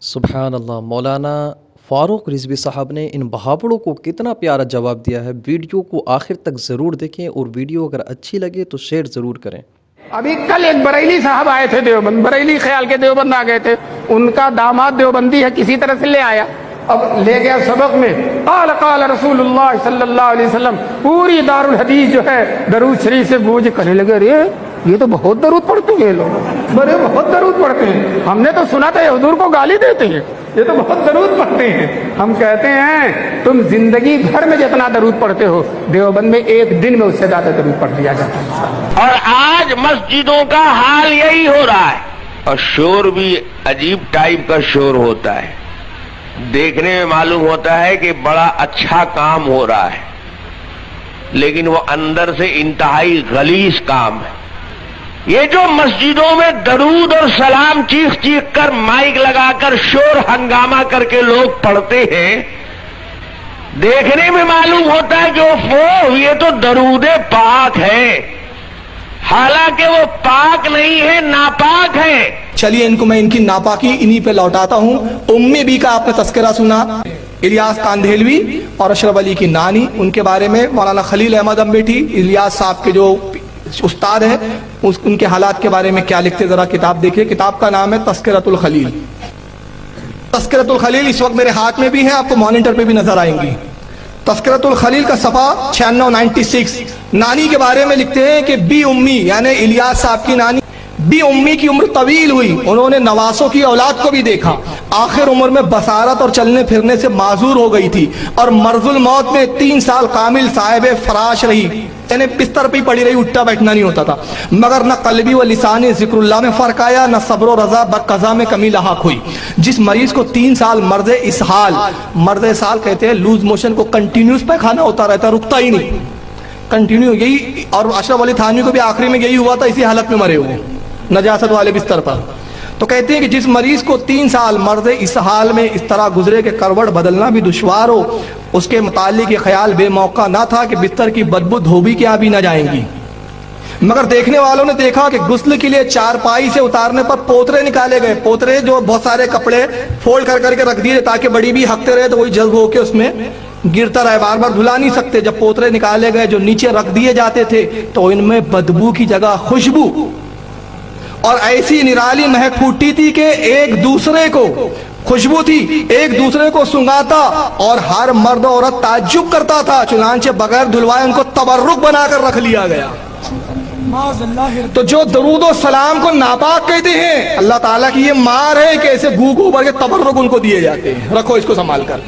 سبحان اللہ۔ مولانا فاروق رضوی صاحب نے ان بہاوڑوں کو کتنا پیارا جواب دیا ہے۔ ویڈیو کو آخر تک ضرور دیکھیں اور ویڈیو اگر اچھی لگے تو شیئر ضرور کریں۔ ابھی کل ایک بریلی صاحب آئے تھے دیوبند، بریلی خیال کے دیوبند آ گئے تھے، ان کا داماد دیوبندی ہے، کسی طرح سے لے آیا، اب لے گیا سبق میں، قال قال رسول اللہ صلی اللہ علیہ وسلم، پوری دارالحدیث جو ہے درود شریف سے گونج کرنے لگے، ارے یہ تو بہت درود پڑھتے ہیں لوگ، بڑے بہت درود پڑھتے ہیں، ہم نے تو سنا تھا حضور کو گالی دیتے ہیں، یہ تو بہت درود پڑھتے ہیں۔ ہم کہتے ہیں تم زندگی بھر میں جتنا درود پڑھتے ہو، دیوبند میں ایک دن میں اس سے زیادہ درود پڑھ دیا جاتا ہے۔ اور آج مسجدوں کا حال یہی ہو رہا ہے، اور شور بھی عجیب ٹائپ کا شور ہوتا ہے، دیکھنے میں معلوم ہوتا ہے کہ بڑا اچھا کام ہو رہا ہے، لیکن وہ اندر سے انتہائی غلیظ کام ہے۔ یہ جو مسجدوں میں درود اور سلام چیخ چیخ کر مائک لگا کر شور ہنگامہ کر کے لوگ پڑھتے ہیں، دیکھنے میں معلوم ہوتا ہے کہ یہ تو درود پاک ہے، حالانکہ وہ پاک نہیں ہے، ناپاک ہے۔ چلیے ان کو میں ان کی ناپاکی انہی پہ لوٹاتا ہوں۔ امی بی کا آپ نے تذکرہ سنا، الیاس کاندھیلوی اور اشرف علی کی نانی، ان کے بارے میں مولانا خلیل احمد امبیٹھی الیاس صاحب کے جو استاد ہیں، ان کے حالات کے بارے میں کیا لکھتے، ذرا کتاب دیکھیں۔ کتاب کا نام ہے تذکرۃ الخلیل۔ تذکرۃ الخلیل اس وقت میرے ہاتھ میں بھی ہے، آپ کو مانیٹر پہ بھی نظر آئیں گی۔ تذکرۃ الخلیل کا صفحہ 96 نانی کے بارے میں لکھتے ہیں کہ بی امی یعنی الیاس صاحب کی نانی، بی امی کی عمر طویل ہوئی، انہوں نے نواسوں کی اولاد کو بھی دیکھا، آخر عمر میں بصارت اور چلنے پھرنے سے معذور ہو گئی تھی، اور مرض الموت میں 3 سال کامل صاحب فراش رہی، یعنی بستر پہ ہی پڑی رہی، اٹھا بیٹھنا نہیں ہوتا تھا، مگر نہ قلبی و لسانی ذکر اللہ میں فرق آیا، نہ صبر و رضا بقضا میں کمی لاحق ہوئی۔ جس مریض کو 3 سال مرض اسہال، مرض اسہال کہتے ہیں لوز موشن کو کنٹینیوس پہ کھانا ہوتا رہتا، رکتا ہی نہیں، کنٹینیو، یہی، اور اشرف علی تھانوی کو بھی آخری میں یہی ہوا تھا، اسی حالت میں مرے ہوئے نجاست والے بستر پر۔ تو کہتے ہیں کہ جس مریض کو 3 سال مرض اسہال میں اس طرح گزرے کہ کروٹ بدلنا بھی دشوار ہو، اس کے متعلق یہ خیال بے موقع نہ تھا کہ بستر کی بدبو دھوبی کے بھی نہ جائیں گی، مگر دیکھنے والوں نے دیکھا کہ غسل کے لیے چارپائی سے اتارنے پر پوترے نکالے گئے، پوترے جو بہت سارے کپڑے فولڈ کر کر کے رکھ دیے تاکہ بڑی بھی ہکتے رہے تو وہی جذب ہو کے اس میں گرتا رہے، بار بار دھلا نہیں سکتے۔ جب پوترے نکالے گئے جو نیچے رکھ دیے جاتے تھے تو ان میں بدبو کی جگہ خوشبو اور ایسی نرالی مہک پھوٹتی تھی کہ ایک دوسرے کو خوشبو تھی، ایک دوسرے کو سنگاتا، اور ہر مرد عورت تعجب کرتا تھا، چنانچہ بغیر دھلوائے ان کو تبرک بنا کر رکھ لیا گیا۔ تو جو درود و سلام کو ناپاک کہتے ہیں، اللہ تعالیٰ کی یہ مار ہے کہ ایسے گو گو بھر کے تبرک ان کو دیے جاتے ہیں، رکھو اس کو سنبھال کر۔